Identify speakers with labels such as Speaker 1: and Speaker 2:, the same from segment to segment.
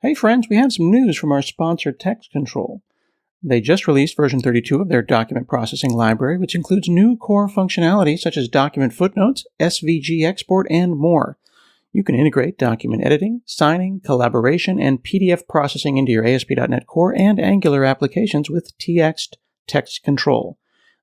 Speaker 1: Hey friends, we have some news from our sponsor Text Control. They just released version 32 of their document processing library, which includes new core functionality such as document footnotes, SVG export, and more. You can integrate document editing, signing, collaboration, and PDF processing into your ASP.NET Core and Angular applications with Text Control.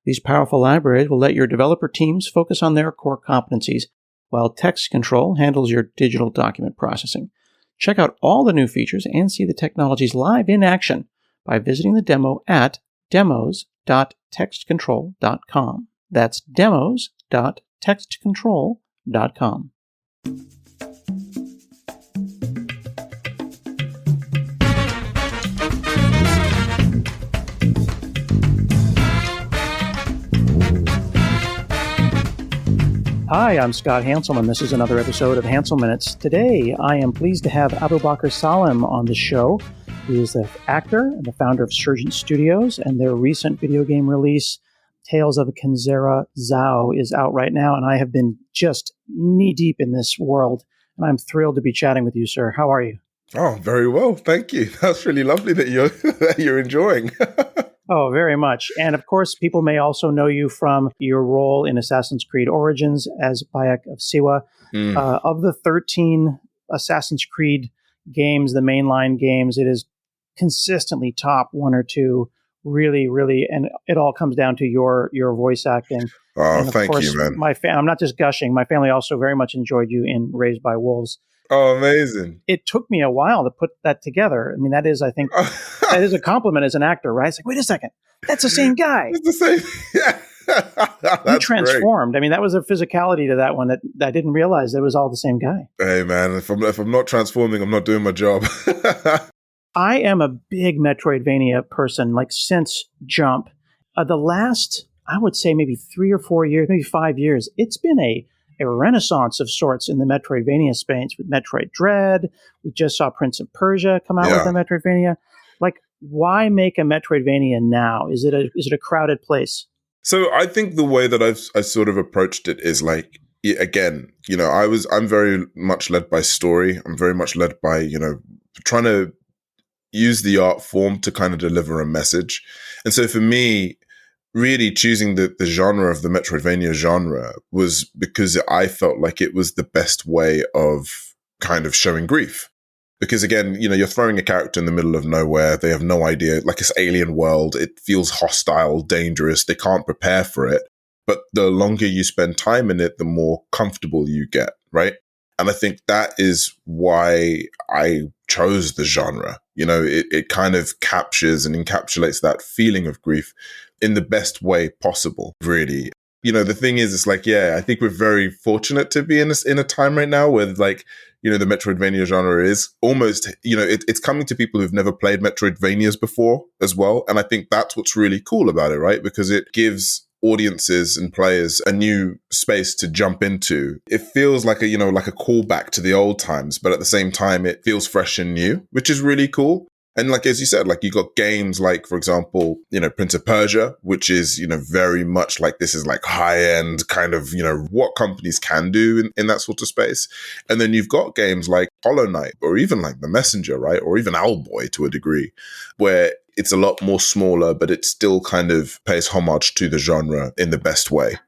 Speaker 1: These powerful libraries will let your developer teams focus on their core competencies, while Text Control handles your digital document processing. Check out all the new features and see the technologies live in action by visiting the demo at demos.textcontrol.com. That's demos.textcontrol.com. Hi, I'm Scott Hansel, and this is another episode of Hansel Minutes. Today, I am pleased to have Abubakar Salim on the show. He is the actor and the founder of Surgent Studios, and their recent video game release, Tales of Kenzera Zhao, is out right now, and I have been just knee-deep in this world, and I'm thrilled to be chatting with you, sir. How are you?
Speaker 2: Oh, very well. Thank you. That's really lovely that you're enjoying.
Speaker 1: Oh, very much. And of course, people may also know you from your role in Assassin's Creed Origins as Bayek of Siwa. Of the 13 Assassin's Creed games, the mainline games, it is consistently top one or two. Really, really, and it all comes down to your voice acting.
Speaker 2: Oh,
Speaker 1: and of
Speaker 2: thank
Speaker 1: course,
Speaker 2: you, man.
Speaker 1: I'm not just gushing. My family also very much enjoyed you in Raised by Wolves.
Speaker 2: Oh, amazing.
Speaker 1: It took me a while to put that together. I mean, that is, I think, that is a compliment as an actor, right? It's like, wait a second, that's the same guy.
Speaker 2: It's the same. Yeah.
Speaker 1: You transformed. Great. I mean, that was a physicality to that one that I didn't realize it was all the same guy.
Speaker 2: Hey, man, if I'm not transforming, I'm not doing my job.
Speaker 1: I am a big Metroidvania person, like since Jump. The last, I would say maybe 3 or 4 years, maybe 5 years, it's been a renaissance of sorts in the Metroidvania space with Metroid Dread. We just saw Prince of Persia come out with a Metroidvania. Like, why make a Metroidvania now? Is it a crowded place?
Speaker 2: So I think the way that I sort of approached it is like, again, I'm very much led by story. I'm very much led by, trying to use the art form to kind of deliver a message. And so for me, really choosing the genre of the Metroidvania genre was because I felt like it was the best way of kind of showing grief. Because again, you're throwing a character in the middle of nowhere. They have no idea, like this alien world. It feels hostile, dangerous. They can't prepare for it. But the longer you spend time in it, the more comfortable you get, right? And I think that is why I chose the genre. It kind of captures and encapsulates that feeling of grief in the best way possible, really. The thing is, it's like, I think we're very fortunate to be in a time right now where, like, the Metroidvania genre is almost, it's coming to people who've never played Metroidvanias before as well. And I think that's what's really cool about it, right? Because it gives audiences and players a new space to jump into. It feels like a callback to the old times, but at the same time, it feels fresh and new, which is really cool. And like, as you said, like you got games like, for example, Prince of Persia, which is, very much like this is like high end kind of, what companies can do in that sort of space. And then you've got games like Hollow Knight or even like The Messenger, right? Or even Owlboy to a degree, where it's a lot more smaller, but it still kind of pays homage to the genre in the best way.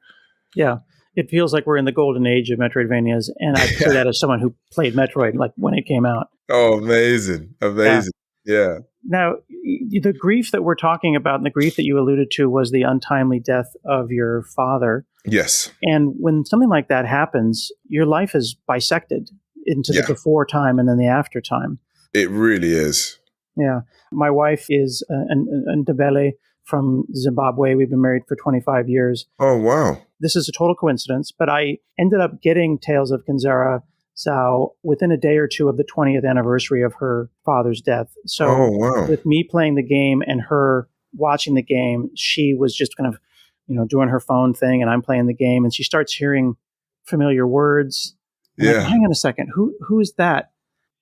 Speaker 1: Yeah. It feels like we're in the golden age of Metroidvanias. And I say that as someone who played Metroid like when it came out.
Speaker 2: Oh, amazing. Amazing. Yeah.
Speaker 1: Now, the grief that we're talking about and the grief that you alluded to was the untimely death of your father.
Speaker 2: Yes.
Speaker 1: And when something like that happens, your life is bisected into the before time and then the after time.
Speaker 2: It really is.
Speaker 1: Yeah. My wife is an Ndebele from Zimbabwe. We've been married for 25 years.
Speaker 2: Oh, wow.
Speaker 1: This is a total coincidence, but I ended up getting Tales of Kenzera Zhao within a day or two of the 20th anniversary of her father's death. So with me playing the game and her watching the game, she was just kind of, doing her phone thing and I'm playing the game and she starts hearing familiar words. Like, hang on a second. Who is that?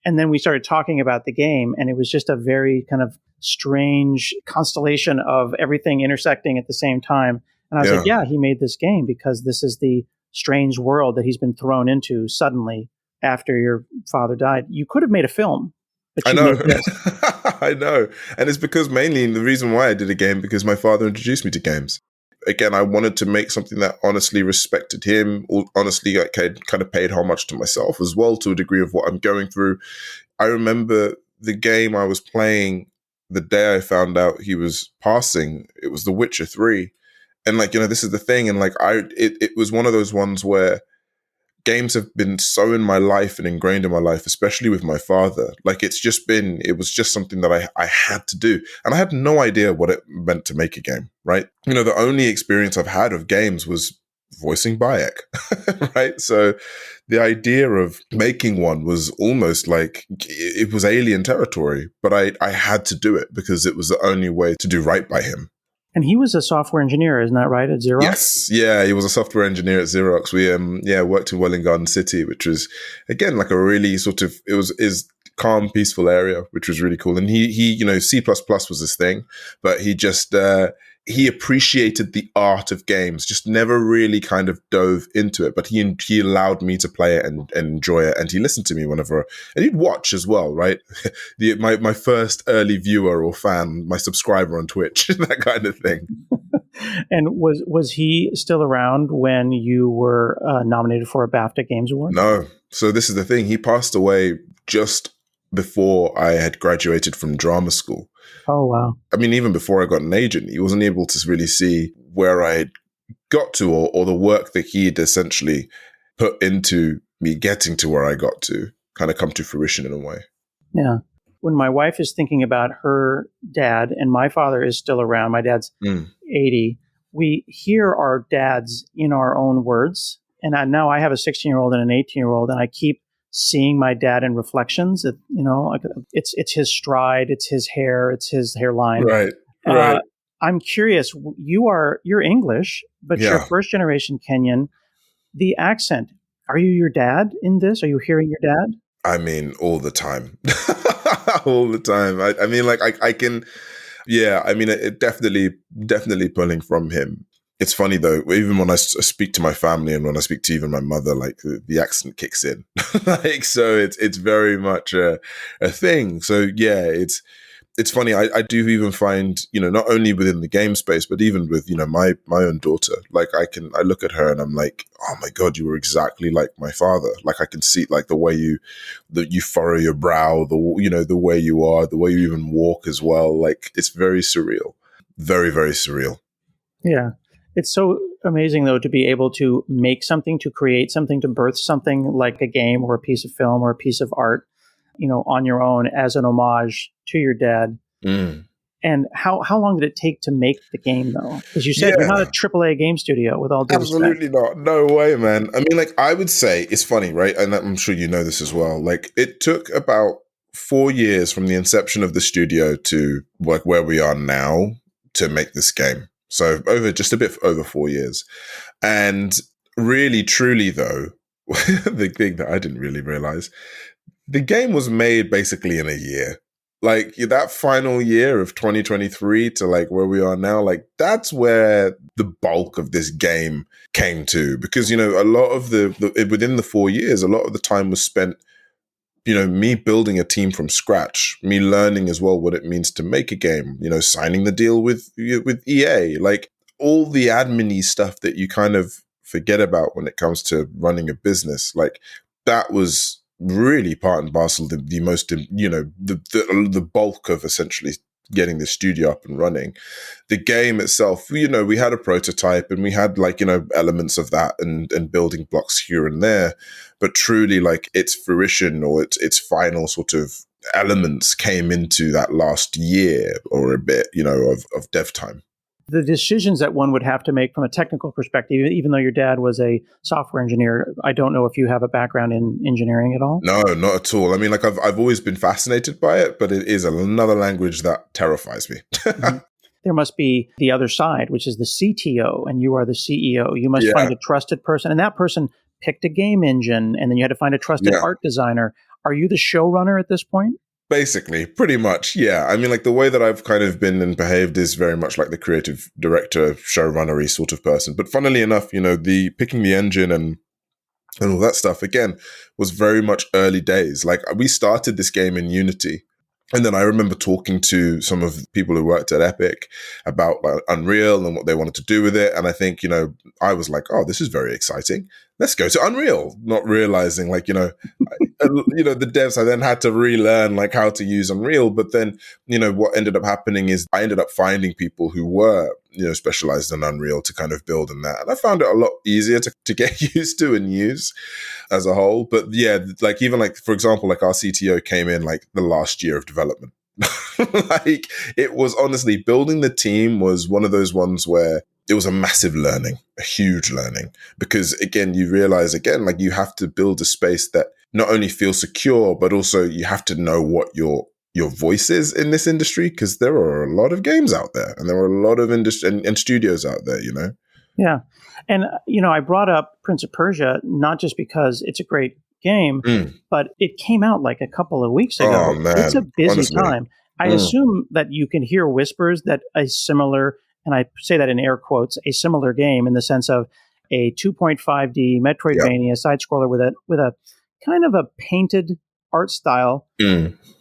Speaker 1: And then we started talking about the game and it was just a very kind of strange constellation of everything intersecting at the same time. And I was like, he made this game because this is the strange world that he's been thrown into suddenly after your father died. You could have made a film but
Speaker 2: I
Speaker 1: you
Speaker 2: know.
Speaker 1: made this.
Speaker 2: I know. And it's because mainly the reason why I did a game, because my father introduced me to games. Again, I wanted to make something that honestly respected him, or honestly, I kind of paid homage to myself as well, to a degree of what I'm going through. I remember the game I was playing the day I found out he was passing. It was The Witcher 3. And like, this is the thing. And like, it was one of those ones where games have been so in my life and ingrained in my life, especially with my father. Like it was just something that I had to do. And I had no idea what it meant to make a game, right? The only experience I've had of games was voicing Bayek, right? So the idea of making one was almost like it was alien territory, but I had to do it because it was the only way to do right by him.
Speaker 1: And he was a software engineer, isn't that right, at Xerox?
Speaker 2: Yes, yeah, he was a software engineer at Xerox. We worked in Welwyn Garden City, which was again like a really sort of is calm, peaceful area, which was really cool. And he C++ was his thing, but he just he appreciated the art of games, just never really kind of dove into it. But he allowed me to play it and enjoy it, and he listened to me whenever, and he'd watch as well, right? My first early viewer or fan, my subscriber on Twitch, that kind of thing.
Speaker 1: And was he still around when you were nominated for a BAFTA Games Award?
Speaker 2: No. So this is the thing. He passed away just before I had graduated from drama school.
Speaker 1: Oh, wow.
Speaker 2: I mean, even before I got an agent, he wasn't able to really see where I had got to or the work that he had essentially put into me getting to where I got to kind of come to fruition in a way.
Speaker 1: Yeah. When my wife is thinking about her dad, and my father is still around, my dad's 80, we hear our dads in our own words. And now I have a 16-year-old and an 18-year-old, and I keep seeing my dad in right. It's his stride, it's his hair, it's his hairline.
Speaker 2: Right.
Speaker 1: I'm curious. You're English, but you're first generation Kenyan. The accent. Are you your dad in this? Are you hearing your dad?
Speaker 2: I mean, all the time, all the time. I mean, like I can. Yeah, I mean, it definitely pulling from him. It's funny though, even when I speak to my family and when I speak to even my mother, like the accent kicks in. Like, so it's very much a thing. So yeah, it's funny. I do even find, not only within the game space, but even with, my own daughter, like I look at her and I'm like, oh my God, you were exactly like my father. Like I can see like the way you furrow your brow, the way you are, the way you even walk as well. Like it's very surreal, very, very surreal.
Speaker 1: Yeah. It's so amazing, though, to be able to make something, to create something, to birth something like a game or a piece of film or a piece of art, on your own as an homage to your dad.
Speaker 2: Mm.
Speaker 1: And how long did it take to make the game, though? Because you said you're not a AAA game studio, with all due
Speaker 2: Absolutely
Speaker 1: respect.
Speaker 2: not. No way, man. I mean, like, I would say it's funny, right? And I'm sure you know this as well. Like, it took about 4 years from the inception of the studio to like where we are now to make this game. So just a bit over 4 years. And really, truly, though, the thing that I didn't really realize, the game was made basically in a year. Like that final year of 2023 to like where we are now, like that's where the bulk of this game came to. Because, a lot of within the 4 years, a lot of the time was spent, me building a team from scratch, me learning as well what it means to make a game, signing the deal with EA, like all the admin-y stuff that you kind of forget about when it comes to running a business. Like that was really part and parcel the most, the bulk of essentially getting the studio up and running. The game itself, we had a prototype and we had like, elements of that and building blocks here and there, but truly like its fruition or its final sort of elements came into that last year or a bit, of dev time.
Speaker 1: The decisions that one would have to make from a technical perspective, even though your dad was a software engineer, I don't know if you have a background in engineering at all.
Speaker 2: No, not at all. I mean, like I've always been fascinated by it, but it is another language that terrifies me.
Speaker 1: Mm-hmm. There must be the other side, which is the CTO, and you are the CEO. You must find a trusted person, and that person picked a game engine, and then you had to find a trusted art designer. Are you the showrunner at this point?
Speaker 2: Basically, pretty much, yeah. I mean, like the way that I've kind of been and behaved is very much like the creative director, showrunner-y sort of person. But funnily enough, the picking the engine and and all that stuff, again, was very much early days. Like, we started this game in Unity. And then I remember talking to some of the people who worked at Epic about Unreal and what they wanted to do with it. And I think, I was like, oh, this is very exciting. Let's go to Unreal, not realizing the devs, I then had to relearn like how to use Unreal. But then, what ended up happening is I ended up finding people who were, specialized in Unreal to kind of build in that. And I found it a lot easier to get used to and use as a whole. But yeah, like even like, for example, like our CTO came in like the last year of development. Like, it was honestly, building the team was one of those ones where it was a massive learning, a huge learning, because again, you realize again, like you have to build a space that not only feels secure, but also you have to know what your voice is in this industry, because there are a lot of games out there and there are a lot of industry and studios out there,
Speaker 1: Yeah. And, I brought up Prince of Persia, not just because it's a great game, but it came out like a couple of weeks ago.
Speaker 2: Oh, man.
Speaker 1: It's a busy
Speaker 2: Honestly.
Speaker 1: time. I assume that you can hear whispers that a similar, and I say that in air quotes, a similar game in the sense of a 2.5D Metroidvania side scroller with a kind of a painted art style.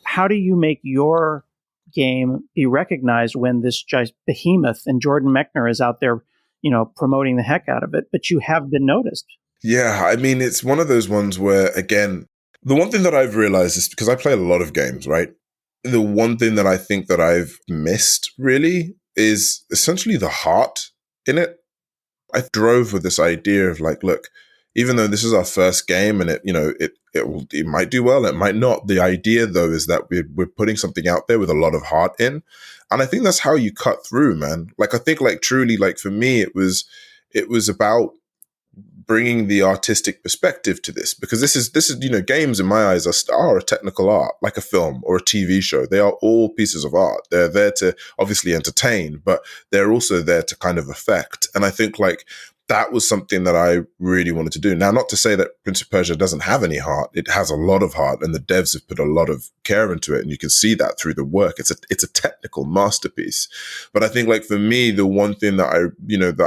Speaker 1: How do you make your game be recognized when this behemoth and Jordan Mechner is out there, promoting the heck out of it, but you have been noticed?
Speaker 2: Yeah, I mean, it's one of those ones where, again, the one thing that I've realized is, because I play a lot of games, right? The one thing that I think that I've missed really is essentially the heart in it. I drove with this idea of like, look, even though this is our first game and it might do well, it might not. The idea though is that we're putting something out there with a lot of heart in, and I think that's how you cut through, man. Like, I think like truly, like for me, it was about bringing the artistic perspective to this, because this is games in my eyes are a technical art, like a film or a TV show. They are all pieces of art. They're there to obviously entertain, but they're also there to kind of affect. And I think like that was something that I really wanted to do. Now, not to say that Prince of Persia doesn't have any heart. It has a lot of heart, and the devs have put a lot of care into it, and you can see that through the work. It's a technical masterpiece. But I think like for me, the one thing that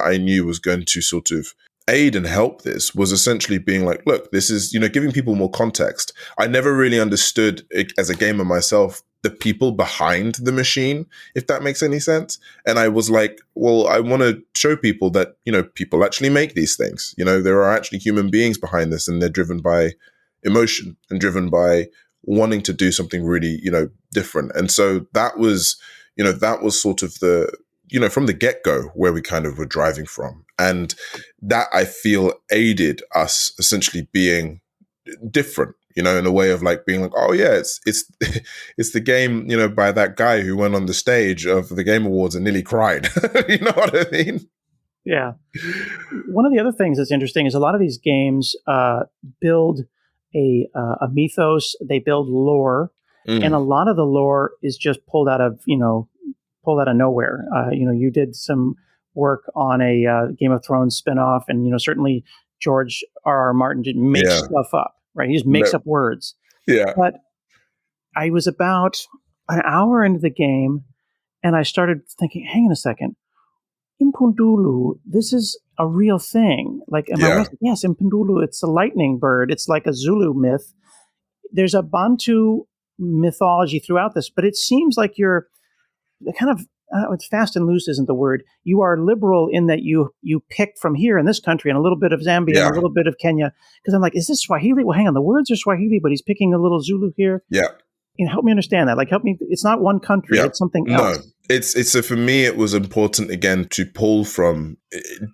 Speaker 2: I knew was going to sort of aid and help this was essentially being like, look, this is, giving people more context. I never really understood it, as a gamer myself, the people behind the machine, if that makes any sense. And I was like, well, I want to show people that, people actually make these things. There are actually human beings behind this, and they're driven by emotion and driven by wanting to do something really, different. And so that was sort of the, from the get-go where we kind of were driving from. And that, I feel, aided us essentially being different, in a way of like being like, oh yeah, it's it's the game, by that guy who went on the stage of the Game Awards and nearly cried. You know what I mean?
Speaker 1: Yeah. One of the other things that's interesting is a lot of these games build a mythos, they build lore, and a lot of the lore is just pulled out of nowhere. You did some work on a Game of Thrones spinoff, and certainly George R.R. Martin didn't make stuff up, right? He just makes up words.
Speaker 2: Yeah.
Speaker 1: But I was about an hour into the game, and I started thinking, hang on a second, Impundulu, this is a real thing. Like, yes, Impundulu, it's a lightning bird. It's like a Zulu myth. There's a Bantu mythology throughout this, but it seems like you're kind of, it's fast and loose isn't the word. You are liberal in that you pick from here in this country and a little bit of Zambia and a little bit of Kenya. Because I'm like, is this Swahili? Well, hang on, the words are Swahili, but he's picking a little Zulu here.
Speaker 2: Yeah.
Speaker 1: Help me understand that. Like, help me. It's not one country. It's something else.
Speaker 2: No, it's so for me, it was important again to pull from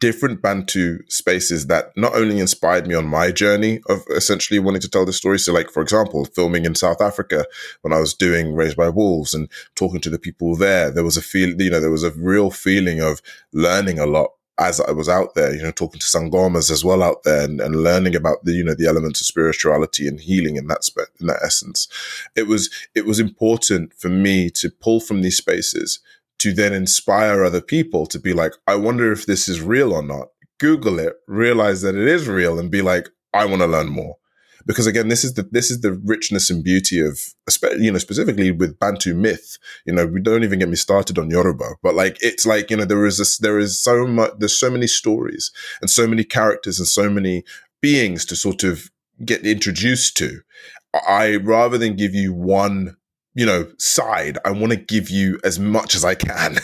Speaker 2: different Bantu spaces that not only inspired me on my journey of essentially wanting to tell the story. So, like, for example, filming in South Africa when I was doing Raised by Wolves and talking to the people there was there was a real feeling of learning a lot as I was out there, talking to Sangomas as well out there and learning about the elements of spirituality and healing in that essence. It was important for me to pull from these spaces to then inspire other people to be like, I wonder if this is real or not. Google it, realize that it is real, and be like, I want to learn more. Because again, this is the richness and beauty of, specifically with Bantu myth. We don't even get me started on Yoruba, but like it's like there's so many stories and so many characters and so many beings to sort of get introduced to. I rather than give you one, side, I want to give you as much as I can.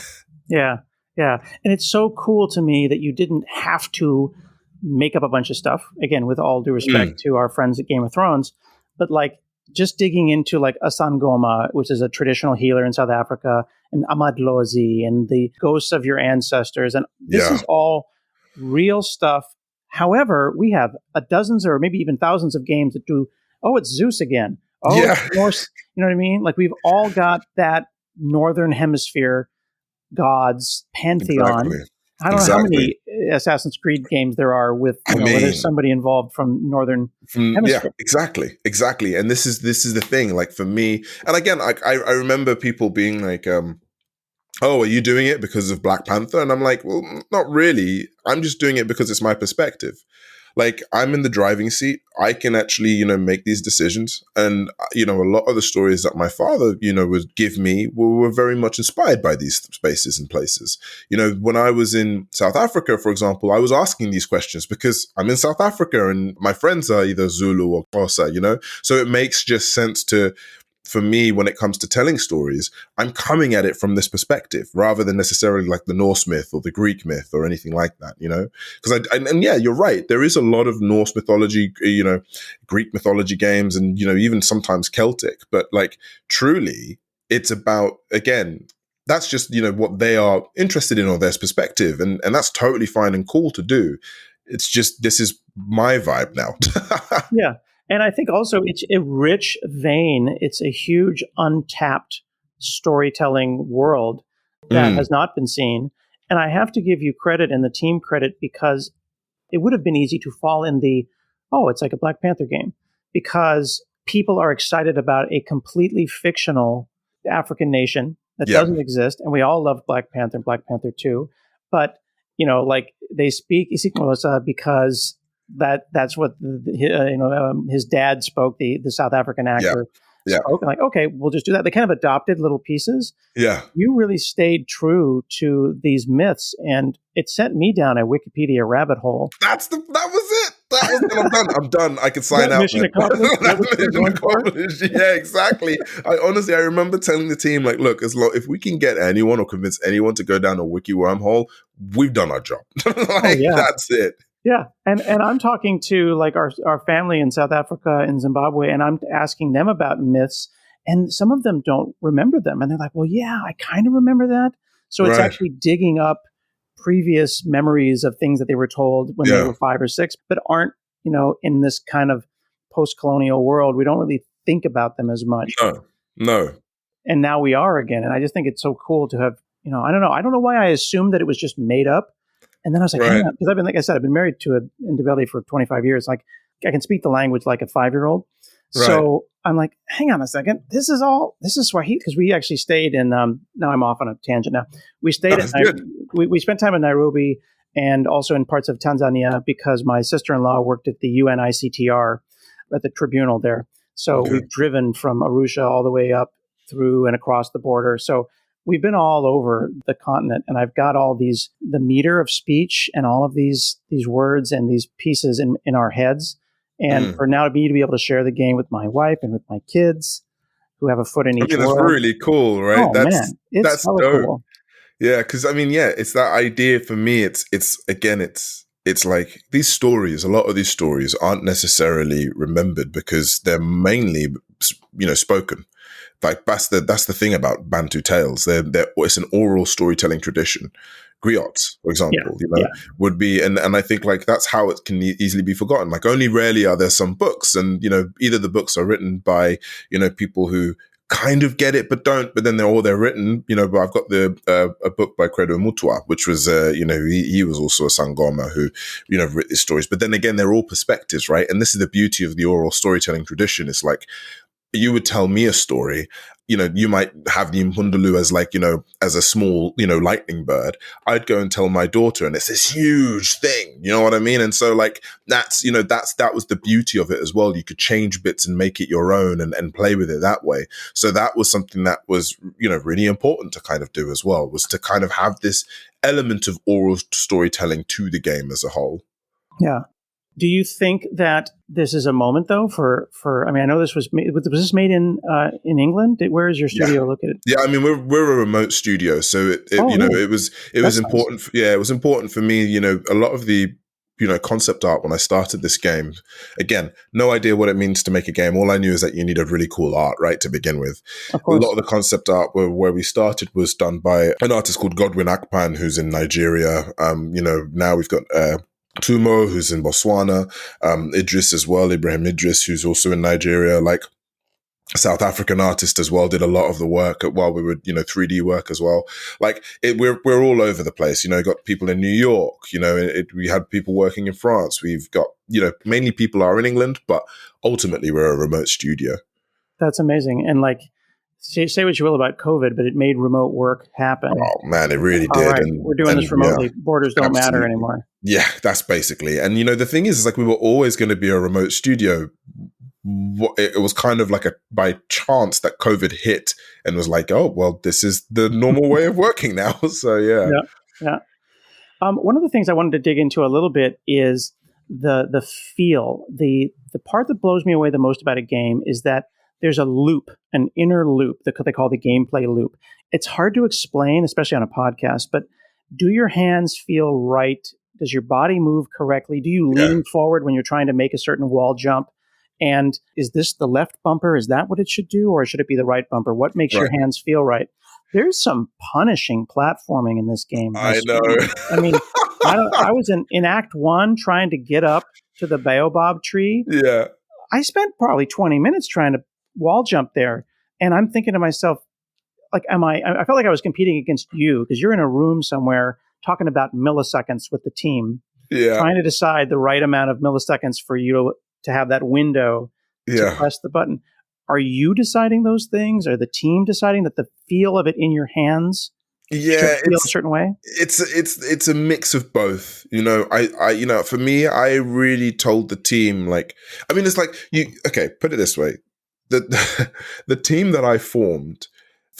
Speaker 1: Yeah. Yeah. And it's so cool to me that you didn't have to make up a bunch of stuff. Again, with all due respect to our friends at Game of Thrones, but like just digging into like a Sangoma, which is a traditional healer in South Africa, and Amadlozi and the ghosts of your ancestors. And this is all real stuff. However, we have dozens or maybe even thousands of games that do, oh, it's Zeus again. Oh, it's Norse. You know what I mean? Like we've all got that Northern Hemisphere gods pantheon.
Speaker 2: Exactly.
Speaker 1: I don't know how many Assassin's Creed games there are with where there's somebody involved from Northern Hemisphere.
Speaker 2: Yeah, exactly. And this is the thing. Like for me, and again, I remember people being like, "Oh, are you doing it because of Black Panther?" And I'm like, "Well, not really. I'm just doing it because it's my perspective. Like I'm in the driving seat. I can actually, make these decisions. And, a lot of the stories that my father, would give me were very much inspired by these spaces and places. When I was in South Africa, for example, I was asking these questions because I'm in South Africa and my friends are either Zulu or Xhosa, so it makes just sense for me, when it comes to telling stories, I'm coming at it from this perspective rather than necessarily like the Norse myth or the Greek myth or anything like that, because yeah, you're right. There is a lot of Norse mythology, Greek mythology games and, even sometimes Celtic, but like truly it's about, again, that's just, what they are interested in or their perspective. And that's totally fine and cool to do. It's just, this is my vibe now.
Speaker 1: Yeah. And I think also it's a rich vein. It's a huge untapped storytelling world that has not been seen. And I have to give you credit and the team credit because it would have been easy to fall in it's like a Black Panther game because people are excited about a completely fictional African nation that doesn't exist. And we all love Black Panther and Black Panther 2. But, like they speak Isikmosa because that's what his dad spoke, the South African actor spoke. And like, okay, we'll just do that. They kind of adopted little pieces.
Speaker 2: Yeah.
Speaker 1: You really stayed true to these myths, and it sent me down a Wikipedia rabbit hole.
Speaker 2: That was it. That was I'm done. I'm done. I can sign out.
Speaker 1: Mission accomplished.
Speaker 2: Mission accomplished. Yeah, exactly. I remember telling the team, like, look, if we can get anyone or convince anyone to go down a wiki wormhole, we've done our job. That's it.
Speaker 1: Yeah. And I'm talking to like our family in South Africa and Zimbabwe, and I'm asking them about myths, and some of them don't remember them. And they're like, well, yeah, I kind of remember that. So it's actually digging up previous memories of things that they were told when they were 5 or 6, but aren't, in this kind of post-colonial world. We don't really think about them as much.
Speaker 2: No. And
Speaker 1: now we are again. And I just think it's so cool to have, I don't know. I don't know why I assumed that it was just made up. And then I was like, hang on, because like I said, I've been married to an Ndebele for 25 years. Like I can speak the language like a 5-year-old. So I'm like, hang on a second. This is Swahili. Because we actually stayed in, now I'm off on a tangent now. We stayed we spent time in Nairobi and also in parts of Tanzania because my sister-in-law worked at the UNICTR at the tribunal there. So we've driven from Arusha all the way up through and across the border. So we've been all over the continent, and I've got all the meter of speech and all of these words and these pieces in our heads. And for now me to be able to share the game with my wife and with my kids who have a foot in each world.
Speaker 2: That's really cool, right?
Speaker 1: Oh, man. That's dope. Cool.
Speaker 2: Yeah, because it's that idea for me. It's like these stories, a lot of these stories aren't necessarily remembered because they're mainly, spoken. Like that's the thing about Bantu tales. It's an oral storytelling tradition. Griots, for example, would be, and I think like that's how it can easily be forgotten. Like only rarely are there some books, and either the books are written by people who kind of get it but don't, but then they're written. But I've got a book by Credo Mutua, which was he was also a Sangoma who wrote these stories. But then again, they're all perspectives, right? And this is the beauty of the oral storytelling tradition. It's like, you would tell me a story, you might have the Impundulu as like, as a small, lightning bird. I'd go and tell my daughter and it's this huge thing, you know what I mean? And so like, that was the beauty of it as well. You could change bits and make it your own and play with it that way. So that was something that was, really important to kind of do as well, was to kind of have this element of oral storytelling to the game as a whole.
Speaker 1: Yeah. Do you think that this is a moment, though, for I mean, I know this was this made in England? Where is your studio located?
Speaker 2: Yeah, I mean, we're a remote studio, so
Speaker 1: Really?
Speaker 2: it was
Speaker 1: That's
Speaker 2: important.
Speaker 1: nice.
Speaker 2: It was important for me. A lot of the concept art when I started this game. Again, no idea what it means to make a game. All I knew is that you needed really cool art, right, to begin with.
Speaker 1: Of
Speaker 2: A lot
Speaker 1: course.
Speaker 2: of the concept art where we started was done by an artist called Godwin Akpan, who's in Nigeria. Now we've got Tumo, who's in Botswana, Idris as well, Ibrahim Idris, who's also in Nigeria, like a South African artist as well, did a lot of the work while we were, 3D work as well. Like we're all over the place, got people in New York, we had people working in France. We've got, mainly people are in England, but ultimately we're a remote studio.
Speaker 1: That's amazing. And like, say what you will about COVID, but it made remote work happen.
Speaker 2: Oh man, it really did.
Speaker 1: All right, we're doing this remotely. Yeah, borders don't matter anymore.
Speaker 2: Yeah, that's basically. And the thing is like we were always going to be a remote studio. It was kind of like by chance that COVID hit and was like, oh, well, this is the normal way of working now. So
Speaker 1: yeah. One of the things I wanted to dig into a little bit is the feel. The part that blows me away the most about a game is that there's a loop, an inner loop that they call the gameplay loop. It's hard to explain, especially on a podcast, but do your hands feel right? Does your body move correctly? Do you lean forward when you're trying to make a certain wall jump? And is this the left bumper? Is that what it should do? Or should it be the right bumper? What makes your hands feel right? There's some punishing platforming in this game.
Speaker 2: I know.
Speaker 1: I mean, I was in Act 1 trying to get up to the baobab tree.
Speaker 2: Yeah.
Speaker 1: I spent probably 20 minutes trying to wall jump there. And I'm thinking to myself, like, I felt like I was competing against you because you're in a room somewhere talking about milliseconds with the team.
Speaker 2: Yeah.
Speaker 1: Trying to decide the right amount of milliseconds for you to have that window to press the button. Are you deciding those things? Are the team deciding that the feel of it in your hands should feel a certain way?
Speaker 2: It's a mix of both. I for me, I really told the team, like, I mean, it's like put it this way. The team that I formed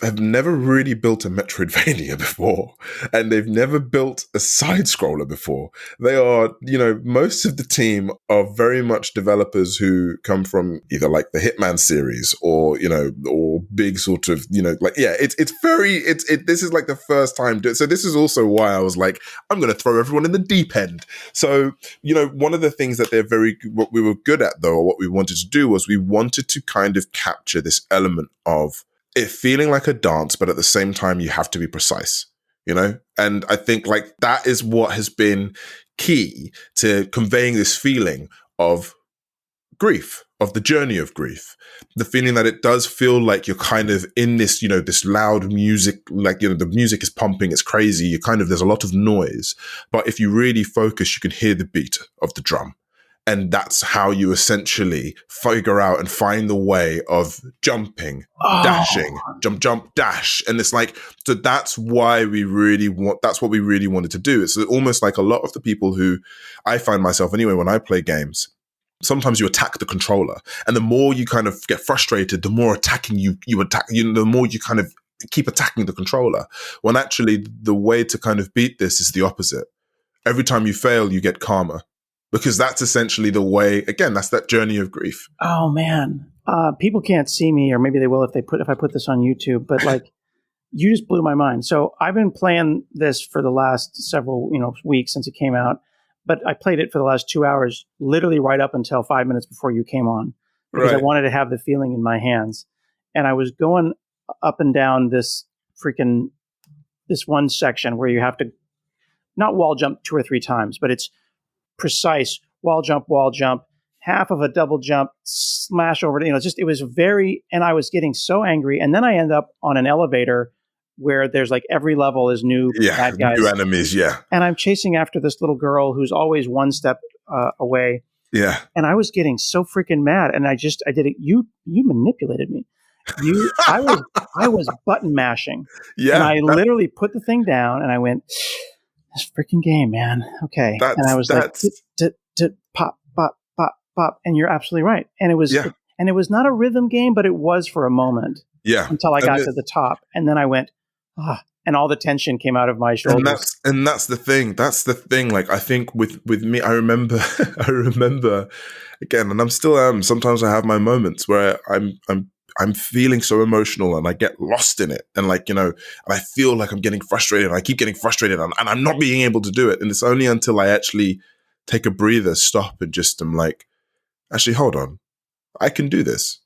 Speaker 2: have never really built a Metroidvania before, and they've never built a side scroller before. They are, most of the team are very much developers who come from either like the Hitman series or, or big sort of, this is like the first time. So this is also why I was like, I'm going to throw everyone in the deep end. So, one of the things that what we were good at though, or what we wanted to do was we wanted to kind of capture this element of it feeling like a dance, but at the same time, you have to be precise, And I think like that is what has been key to conveying this feeling of grief, of the journey of grief. The feeling that it does feel like you're kind of in this, this loud music, like, the music is pumping, it's crazy. There's a lot of noise. But if you really focus, you can hear the beat of the drum. And that's how you essentially figure out and find the way of jumping, dashing, jump, dash. And it's like, so that's why that's what we really wanted to do. It's almost like a lot of the people who I find myself anyway, when I play games, sometimes you attack the controller. And the more you kind of get frustrated, the more attacking you attack, the more you kind of keep attacking the controller. When actually the way to kind of beat this is the opposite. Every time you fail, you get calmer. Because that's essentially the way, again, that's that journey of grief.
Speaker 1: Oh, man. People can't see me, or maybe they will if I put this on YouTube, but like, you just blew my mind. So I've been playing this for the last several, weeks since it came out, but I played it for the last 2 hours, literally right up until 5 minutes before you came on, because I wanted to have the feeling in my hands. And I was going up and down this one section where you have to not wall jump 2 or 3 times, but it's precise wall jump, half of a double jump, smash over. It was very, and I was getting so angry. And then I end up on an elevator where there's like every level is new bad guys,
Speaker 2: new enemies,
Speaker 1: and I'm chasing after this little girl who's always one step away.
Speaker 2: Yeah,
Speaker 1: and I was getting so freaking mad, and I did it. You manipulated me. I was button mashing.
Speaker 2: Yeah,
Speaker 1: and I literally put the thing down, and I went, this freaking game, man. Okay. And I was like, pop, pop, pop, pop. And you're absolutely right. And it was not a rhythm game, but it was for a moment.
Speaker 2: Yeah.
Speaker 1: Until I got to the top. And then I went, and all the tension came out of my shoulders.
Speaker 2: And that's the thing. That's the thing. Like, I think with me, I remember again, and I'm still sometimes I have my moments where I'm feeling so emotional and I get lost in it. And like, and I feel like I'm getting frustrated and I keep getting frustrated and I'm not being able to do it. And it's only until I actually take a breather, stop, and just am like, actually, hold on, I can do this.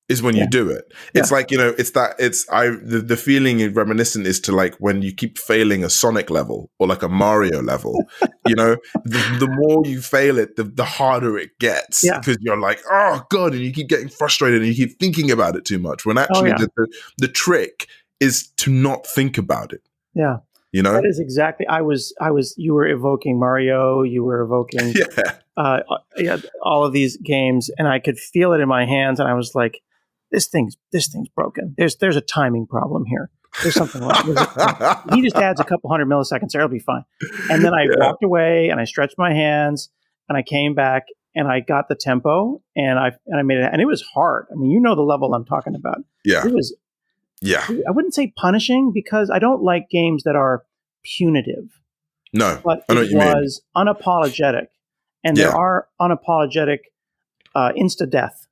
Speaker 2: Is when you do it. It's like, the feeling reminiscent is to like when you keep failing a Sonic level or like a Mario level, the more you fail it, the harder it gets because you're like, oh God, and you keep getting frustrated and you keep thinking about it too much when actually the trick is to not think about it.
Speaker 1: Yeah. That is exactly, you were evoking Mario, you were evoking all of these games, and I could feel it in my hands, and I was like, this thing's broken. There's a timing problem here. There's something wrong. He just adds a couple 100 milliseconds there, it'll be fine. And then I walked away and I stretched my hands and I came back and I got the tempo and I made it, and it was hard. I mean, the level I'm talking about.
Speaker 2: Yeah.
Speaker 1: It was I wouldn't say punishing because I don't like games that are punitive.
Speaker 2: No.
Speaker 1: But it was unapologetic. And there are unapologetic insta-death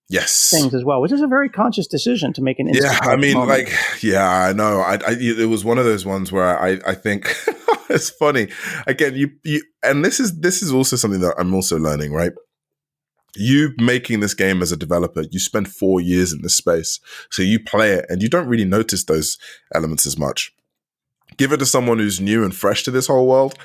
Speaker 1: things as well, which is a very conscious decision to make an instant.
Speaker 2: I mean, moment. I know. It was one of those ones where I think it's funny. Again, you and this is also something that I'm also learning, right? You making this game as a developer, you spend 4 years in this space. So you play it and you don't really notice those elements as much. Give it to someone who's new and fresh to this whole world,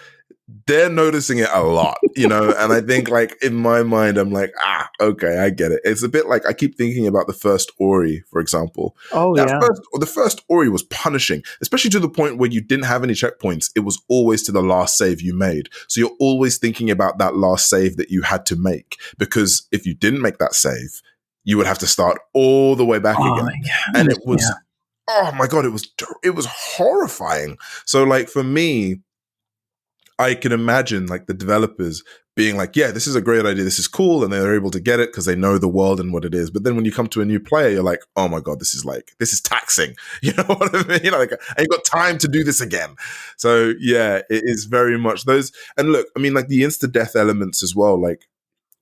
Speaker 2: they're noticing it a lot, and I think like in my mind, I'm like, okay, I get it. It's a bit like I keep thinking about the first Ori, for example. The first Ori was punishing, especially to the point where you didn't have any checkpoints. It was always to the last save you made. So you're always thinking about that last save that you had to make, because if you didn't make that save, you would have to start all the way back again. And it was, oh my God, it was horrifying. So like for me, I can imagine like the developers being like, yeah, this is a great idea. This is cool. And they're able to get it because they know the world and what it is. But then when you come to a new player, you're like, oh my God, this is taxing. You know what I mean? Like, I ain't got time to do this again. So yeah, it is very much those. And look, I mean, like the insta-death elements as well, like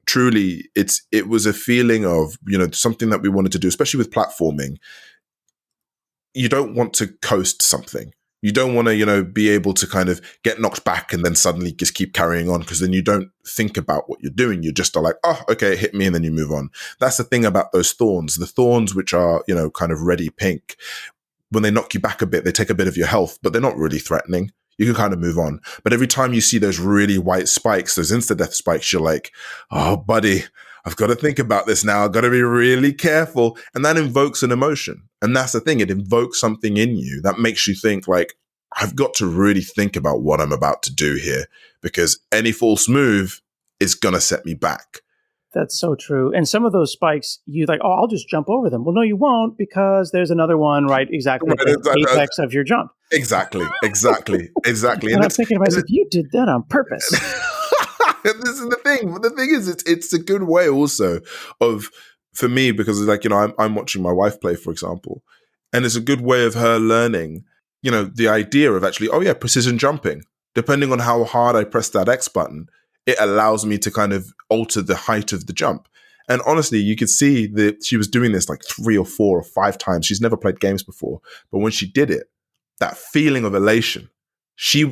Speaker 2: truly it was a feeling of, something that we wanted to do, especially with platforming. You don't want to coast something. You don't want to, be able to kind of get knocked back and then suddenly just keep carrying on, because then you don't think about what you're doing. You just are like, oh, okay, it hit me, and then you move on. That's the thing about those thorns. The thorns, which are, kind of reddy pink, when they knock you back a bit, they take a bit of your health, but they're not really threatening. You can kind of move on. But every time you see those really white spikes, those insta-death spikes, you're like, oh, buddy, I've got to think about this now. I've got to be really careful. And that invokes an emotion. And that's the thing. It invokes something in you that makes you think like, I've got to really think about what I'm about to do here, because any false move is going to set me back.
Speaker 1: That's so true. And some of those spikes, you like, oh, I'll just jump over them. Well, no, you won't, because there's another one exactly at the apex of your jump.
Speaker 2: Exactly.
Speaker 1: And I'm thinking to myself, you did that on purpose.
Speaker 2: And this is the thing. The thing is, it's a good way also for me, because like, I'm watching my wife play, for example, and it's a good way of her learning, the idea of actually, oh yeah, precision jumping. Depending on how hard I press that X button, it allows me to kind of alter the height of the jump. And honestly, you could see that she was doing this like 3 or 4 or 5 times. She's never played games before, but when she did it, that feeling of elation, you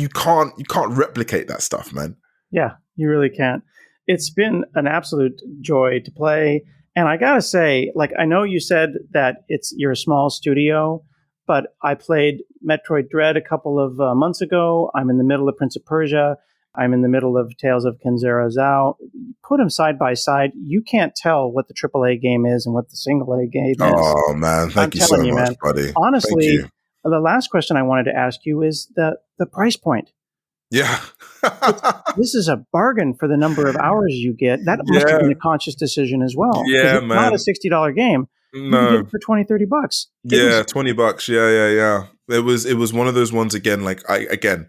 Speaker 2: can't replicate that stuff, man.
Speaker 1: Yeah, you really can't. It's been an absolute joy to play. And I gotta say, like, I know you said that you're a small studio, but I played Metroid Dread a couple of months ago. I'm in the middle of Prince of Persia. I'm in the middle of Tales of Kenzera Zao. Put them side by side. You can't tell what the AAA game is and what the single A game is.
Speaker 2: Oh, man. Thank you so much, buddy.
Speaker 1: Honestly, the last question I wanted to ask you is the price point.
Speaker 2: Yeah.
Speaker 1: This is a bargain for the number of hours you get. That must have been a conscious decision as well.
Speaker 2: Yeah,
Speaker 1: it's
Speaker 2: man.
Speaker 1: Not a $60 game.
Speaker 2: No.
Speaker 1: You can get it for $20, $30.
Speaker 2: Yeah, $20. Yeah. It was one of those ones again, like I'm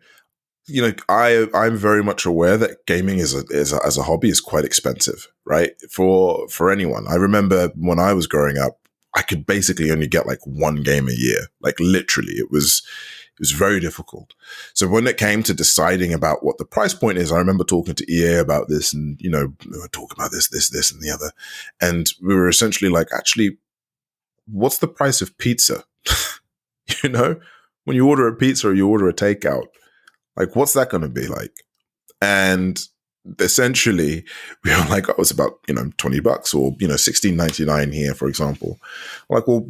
Speaker 2: very much aware that gaming as a hobby is quite expensive, right? For anyone. I remember when I was growing up, I could basically only get like one game a year. Like literally, it was very difficult. So when it came to deciding about what the price point is, I remember talking to EA about this, and we were talking about this, and the other, and we were essentially like, actually, what's the price of pizza? When you order a pizza or you order a takeout, like what's that going to be like? And essentially we were like, oh, it's about $20 or $16.99 here, for example. Like, well,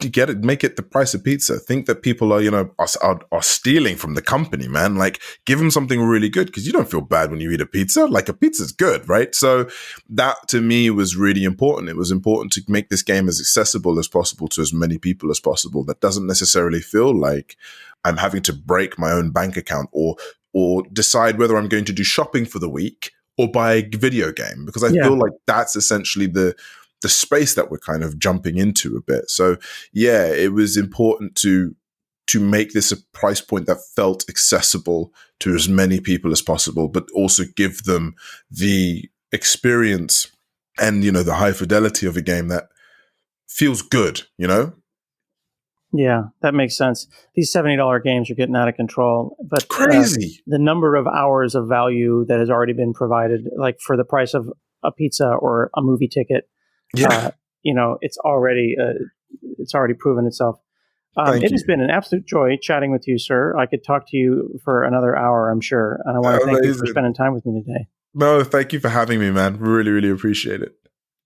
Speaker 2: get it, make it the price of pizza. Think that people are stealing from the company, man. Like, give them something really good, because you don't feel bad when you eat a pizza. Like, a pizza's good, right? So that to me was really important. It was important to make this game as accessible as possible to as many people as possible. That doesn't necessarily feel like I'm having to break my own bank account or decide whether I'm going to do shopping for the week or buy a video game, because I feel like that's essentially the space that we're kind of jumping into a bit. So yeah, it was important to make this a price point that felt accessible to as many people as possible, but also give them the experience and, the high fidelity of a game that feels good,
Speaker 1: Yeah, that makes sense. These $70 games are getting out of control, but
Speaker 2: crazy.
Speaker 1: The number of hours of value that has already been provided, like for the price of a pizza or a movie ticket, it's already proven itself. It has been an absolute joy chatting with you, sir. I could talk to you for another hour, I'm sure. And I want to thank you for spending time with me today.
Speaker 2: No, thank you for having me, man. Really, really appreciate it.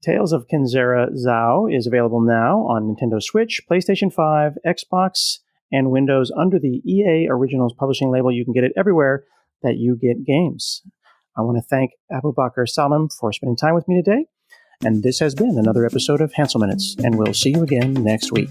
Speaker 1: Tales of Kenzera Zhao is available now on Nintendo Switch, PlayStation 5, Xbox, and Windows under the EA Originals publishing label. You can get it everywhere that you get games. I want to thank Abubakar Salim for spending time with me today. And this has been another episode of Hansel Minutes, and we'll see you again next week.